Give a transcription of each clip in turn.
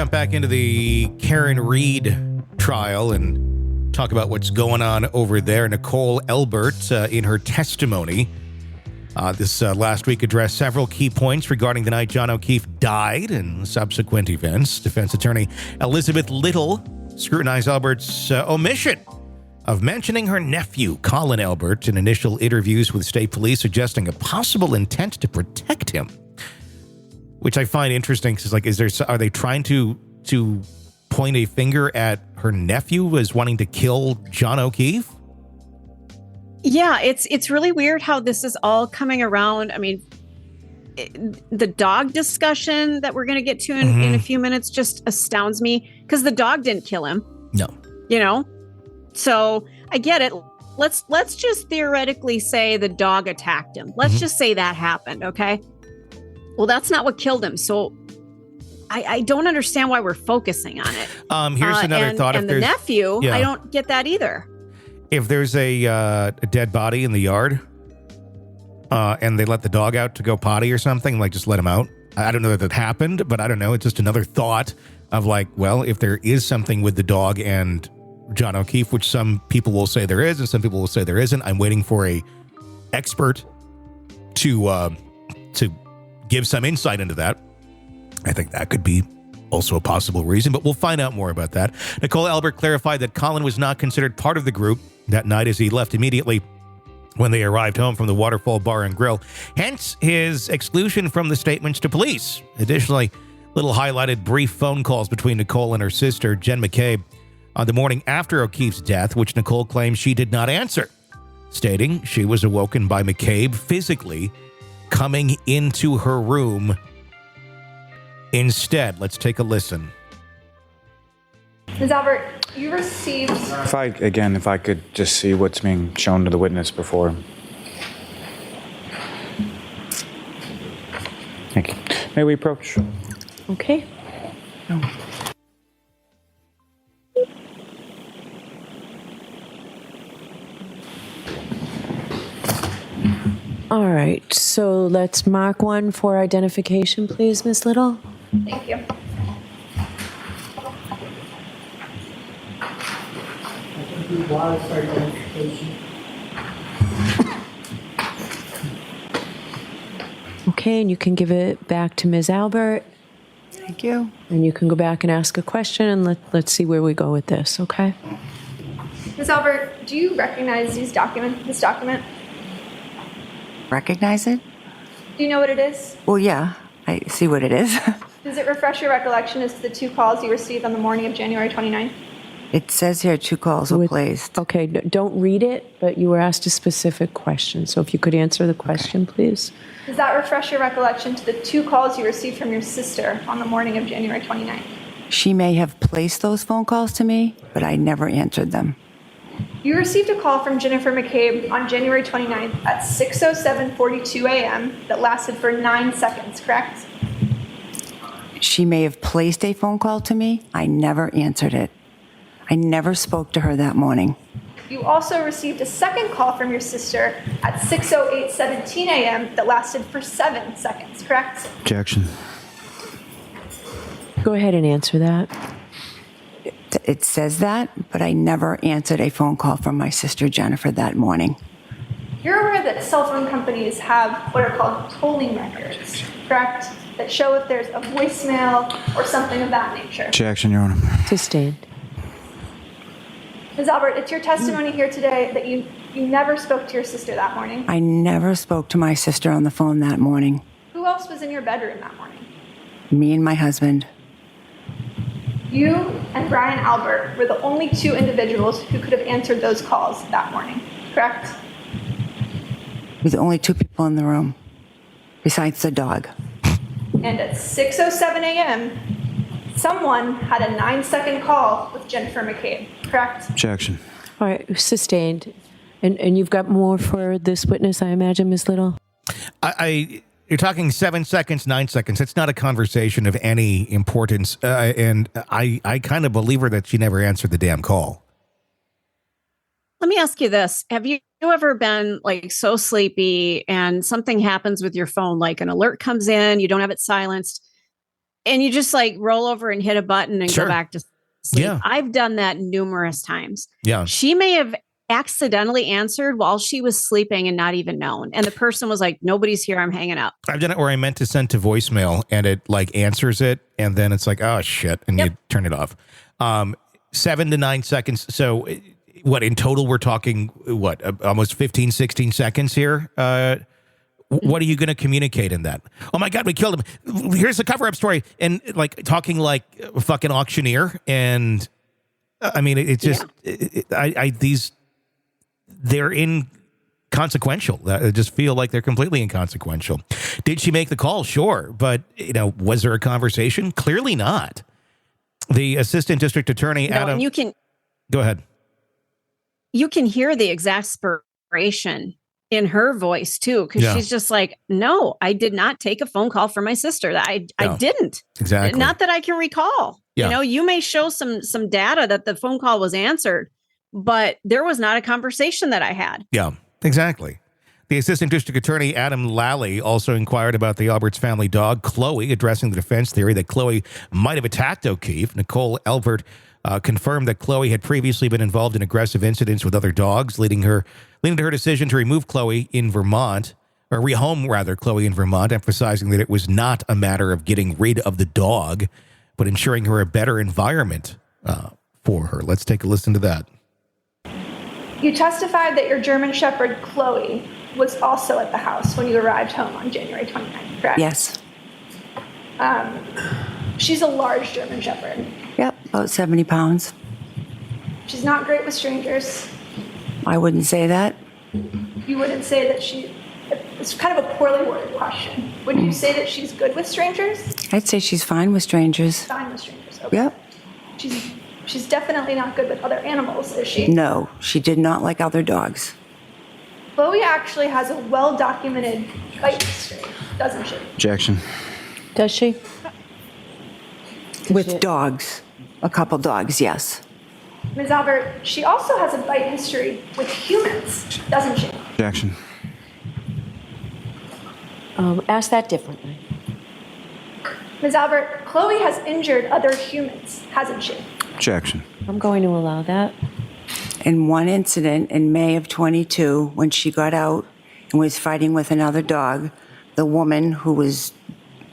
jump back into the Karen Reed trial and talk about what's going on over there. Nicole Albert, in her testimony this last week, addressed several key points regarding the night John O'Keefe died and subsequent events. Defense attorney Elizabeth Little scrutinized Albert's omission of mentioning her nephew, Colin Albert, in initial interviews with state police, suggesting a possible intent to protect him, which I find interesting because, are they trying to point a finger at her nephew as wanting to kill John O'Keefe? Yeah, it's really weird how this is all coming around. I mean, the dog discussion that we're going to get to in a few minutes just astounds me because the dog didn't kill him. No. So I get it. Let's just theoretically say the dog attacked him. Let's just say that happened. Okay. Well, that's not what killed him. So I don't understand why we're focusing on it. Here's another thought. And the nephew, I don't get that either. If there's a dead body in the yard and they let the dog out to go potty or something, just let him out. I don't know that happened, but I don't know. It's just another thought of if there is something with the dog and John O'Keefe, which some people will say there is and some people will say there isn't. I'm waiting for a expert to give some insight into that. I think that could be also a possible reason, but we'll find out more about that. Nicole Albert clarified that Colin was not considered part of the group that night as he left immediately when they arrived home from the Waterfall Bar and Grille, hence his exclusion from the statements to police. Additionally, Little highlighted brief phone calls between Nicole and her sister, Jen McCabe, on the morning after O'Keefe's death, which Nicole claims she did not answer, stating she was awoken by McCabe physically coming into her room instead. Let's take a listen. Ms. Albert, you received... If I could just see what's being shown to the witness before. Thank you. May we approach? Okay. No. All right, so let's mark one for identification, please, Ms. Little. Thank you. Okay, and you can give it back to Ms. Albert. Thank you. And you can go back and ask a question, and let's see where we go with this, okay? Ms. Albert, do you recognize this document? Recognize it? Do you know what it is? Well, yeah, I see what it is. Does it refresh your recollection as to the 2 calls you received on the morning of January 29th? It says here 2 calls were placed. Okay, don't read it, but you were asked a specific question. So if you could answer the question, please. Does that refresh your recollection to the 2 calls you received from your sister on the morning of January 29th? She may have placed those phone calls to me, but I never answered them. You received a call from Jennifer McCabe on January 29th at 6:07:42 a.m. that lasted for 9 seconds, correct? She may have placed a phone call to me. I never answered it. I never spoke to her that morning. You also received a second call from your sister at 6:08:17 a.m. that lasted for 7 seconds, correct? Objection. Go ahead and answer that. It says that, but I never answered a phone call from my sister Jennifer that morning. You're aware that cell phone companies have what are called tolling records, correct? That show if there's a voicemail or something of that nature. Objection, Your Honor. Sustained. Ms. Albert, it's your testimony here today that you never spoke to your sister that morning. I never spoke to my sister on the phone that morning. Who else was in your bedroom that morning? Me and my husband. You and Brian Albert were the only 2 individuals who could have answered those calls that morning, correct? We're the only 2 people in the room, besides the dog. And at 6:07 a.m., someone had a 9-second call with Jennifer McCabe, correct? Objection. All right, sustained. And you've got more for this witness, I imagine, Ms. Little? You're talking 7 seconds, 9 seconds. It's not a conversation of any importance. And I kind of believe her that she never answered the damn call. Let me ask you this. Have you ever been so sleepy and something happens with your phone, like an alert comes in, you don't have it silenced, and you just like roll over and hit a button and Sure. go back to sleep. Yeah. I've done that numerous times. Yeah. She may have accidentally answered while she was sleeping and not even known. And the person was like, nobody's here. I'm hanging up. I've done it where I meant to send to voicemail and it like answers it. And then it's like, oh shit. And you turn it off. 7 to 9 seconds. So what in total, we're talking what, almost 15, 16 seconds here. What are you going to communicate in that? Oh my God, we killed him. Here's the cover up story. And like talking like a fucking auctioneer. And I mean, it's just, they're inconsequential. I just feel like they're completely inconsequential. Did she make the call? Sure. But, was there a conversation? Clearly not. The assistant district attorney, Adam. And Go ahead. You can hear the exasperation in her voice too, because she's just like, no, I did not take a phone call from my sister. I didn't. Exactly. Not that I can recall. Yeah. You may show some data that the phone call was answered, but there was not a conversation that I had. Yeah, exactly. The assistant district attorney, Adam Lally, also inquired about the Albert's family dog, Chloe, addressing the defense theory that Chloe might have attacked O'Keefe. Nicole Albert confirmed that Chloe had previously been involved in aggressive incidents with other dogs, leading to her decision to remove Chloe in Vermont, or rehome, rather, Chloe in Vermont, emphasizing that it was not a matter of getting rid of the dog, but ensuring her a better environment for her. Let's take a listen to that. You testified that your German Shepherd, Chloe, was also at the house when you arrived home on January 29th, correct? Yes. She's a large German Shepherd. Yep, about 70 pounds. She's not great with strangers. I wouldn't say that. You wouldn't say that it's kind of a poorly worded question. Would you say that she's good with strangers? I'd say she's fine with strangers. Fine with strangers, okay. Yep. She's definitely not good with other animals, is she? No, she did not like other dogs. Chloe actually has a well-documented bite history, doesn't she? Objection. Does she? With dogs. A couple dogs, yes. Ms. Albert, she also has a bite history with humans, doesn't she? Objection. Ask that differently. Ms. Albert, Chloe has injured other humans, hasn't she? Objection. I'm going to allow that. In one incident in May of 22, when she got out and was fighting with another dog, the woman whose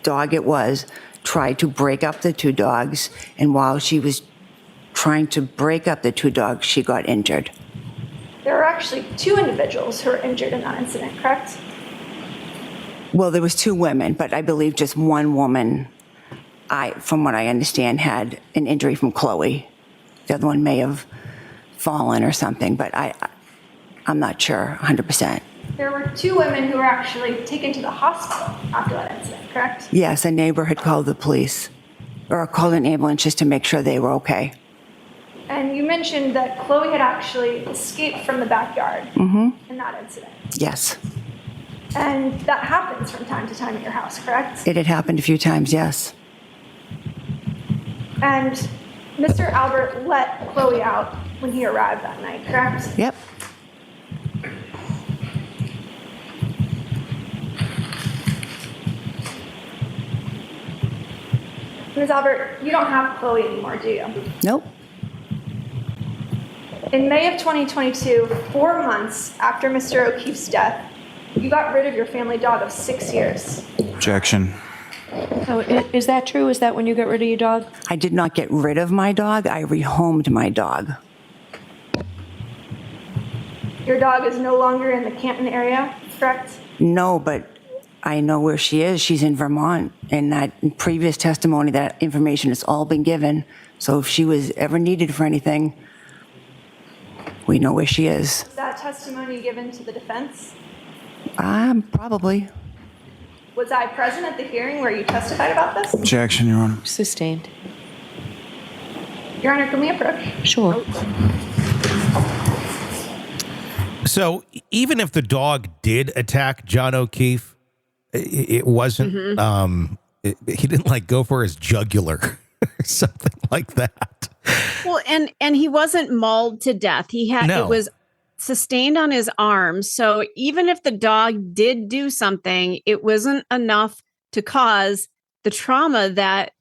dog it was tried to break up the two dogs, and while she was trying to break up the two dogs, she got injured. There are actually two individuals who were injured in that incident, correct? Well, there was two women, but I believe just one woman, from what I understand, had an injury from Chloe. The other one may have fallen or something, but I'm not sure 100%. There were two women who were actually taken to the hospital after that incident, correct? Yes, a neighbor had called the police, or called an ambulance just to make sure they were okay. And you mentioned that Chloe had actually escaped from the backyard in that incident. Yes. And that happens from time to time at your house, correct? It had happened a few times, yes. And Mr. Albert let Chloe out when he arrived that night, correct? Yep. Ms. Albert, you don't have Chloe anymore, do you? Nope. In May of 2022, 4 months after Mr. O'Keefe's death, you got rid of your family dog of 6 years. Objection. So is that true? Is that when you got rid of your dog? I did not get rid of my dog. I rehomed my dog. Your dog is no longer in the Canton area, correct? No, but I know where she is. She's in Vermont. And that in previous testimony, that information has all been given. So if she was ever needed for anything, we know where she is. Was that testimony given to the defense? Probably. Was I present at the hearing where you testified about this? Objection, Your Honor. Sustained. Your Honor, can we approach? Sure. So even if the dog did attack John O'Keefe, it wasn't, he didn't like go for his jugular or something like that. Well, and he wasn't mauled to death. It was sustained on his arm. So even if the dog did do something, it wasn't enough to cause the trauma that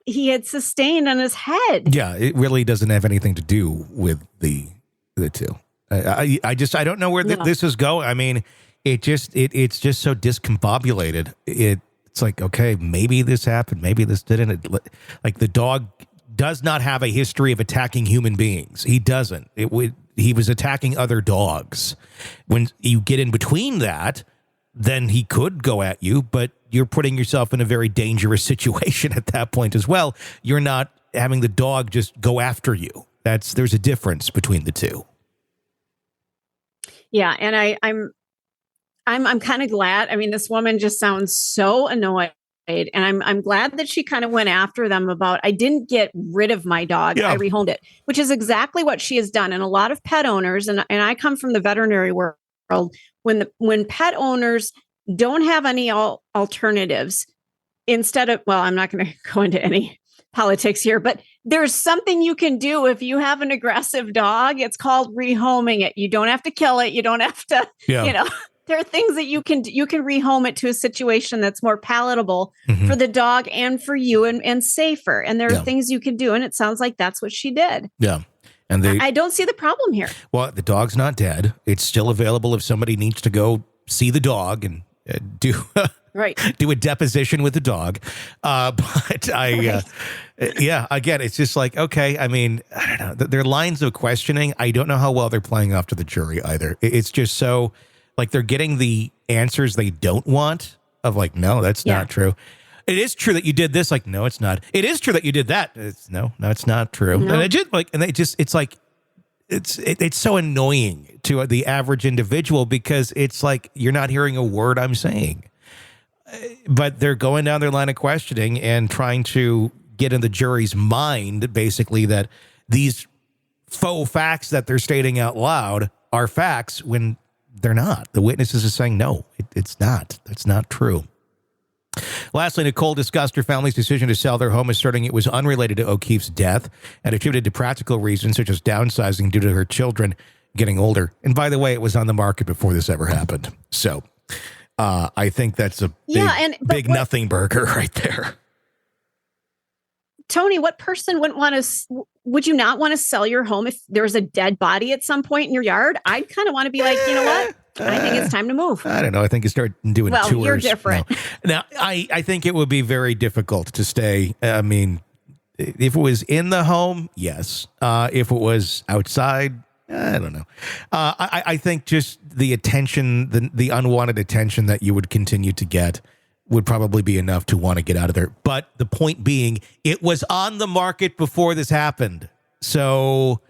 he had sustained on his head. Yeah, it really doesn't have anything to do with the two. I don't know where this is going. I mean, it's just so discombobulated. It's like, okay, maybe this happened, maybe this didn't. Like the dog does not have a history of attacking human beings. He doesn't. He was attacking other dogs. When you get in between that, then he could go at you, but you're putting yourself in a very dangerous situation at that point as well. You're not having the dog just go after you. There's a difference between the two. Yeah, and I'm kind of glad. I mean, this woman just sounds so annoyed, and I'm glad that she kind of went after them about, I didn't get rid of my dog. Yeah. I rehomed it, which is exactly what she has done. And a lot of pet owners, and I come from the veterinary world, when pet owners don't have any alternatives, instead of, well, I'm not going to go into any politics here, but there's something you can do if you have an aggressive dog. It's called rehoming it. You don't have to kill it. You don't have to, there are things that you can rehome it to a situation that's more palatable for the dog and for you and safer. And there are things you can do. And it sounds like that's what she did. Yeah. And I don't see the problem here. Well, the dog's not dead. It's still available if somebody needs to go see the dog and do a deposition with the dog. But again, it's just like, okay, I mean, I don't know. Their lines of questioning, I don't know how well they're playing off to the jury either. It's just so, like, they're getting the answers they don't want of like, no, that's not true. It is true that you did this. Like, no, it's not. It is true that you did that. No, it's not true. No. It's so annoying to the average individual because it's like, you're not hearing a word I'm saying, but they're going down their line of questioning and trying to get in the jury's mind, basically, that these faux facts that they're stating out loud are facts when they're not. The witnesses are saying, no, it's not. That's not true. Lastly, Nicole discussed her family's decision to sell their home, asserting it was unrelated to O'Keefe's death and attributed to practical reasons such as downsizing due to her children getting older. And by the way, it was on the market before this ever happened. So I think that's a big nothing burger right there. Tony, what person would you not want to sell your home if there's a dead body at some point in your yard? I'd kind of want to be like, you know what? I think it's time to move. I don't know. I think you start doing tours. Well, you're different. Now, I think it would be very difficult to stay. I mean, if it was in the home, yes. If it was outside, I don't know. I think just the attention, the unwanted attention that you would continue to get would probably be enough to want to get out of there. But the point being, it was on the market before this happened. So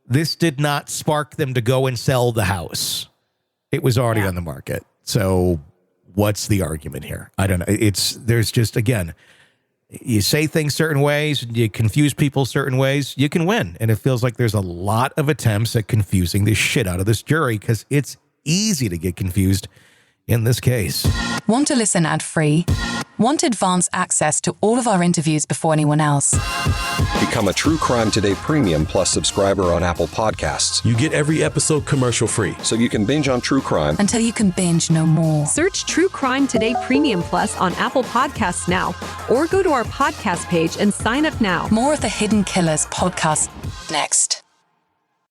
this did not spark them to go and sell the house. It was already on the market. So what's the argument here? I don't know. There's just, again, you say things certain ways, you confuse people certain ways, you can win. And it feels like there's a lot of attempts at confusing the shit out of this jury because it's easy to get confused in this case. Want to listen ad-free? Want advance access to all of our interviews before anyone else? Become a True Crime Today Premium Plus subscriber on Apple Podcasts. You get every episode commercial-free. So you can binge on true crime until you can binge no more. Search True Crime Today Premium Plus on Apple Podcasts now, or go to our podcast page and sign up now. More of the Hidden Killers podcast next.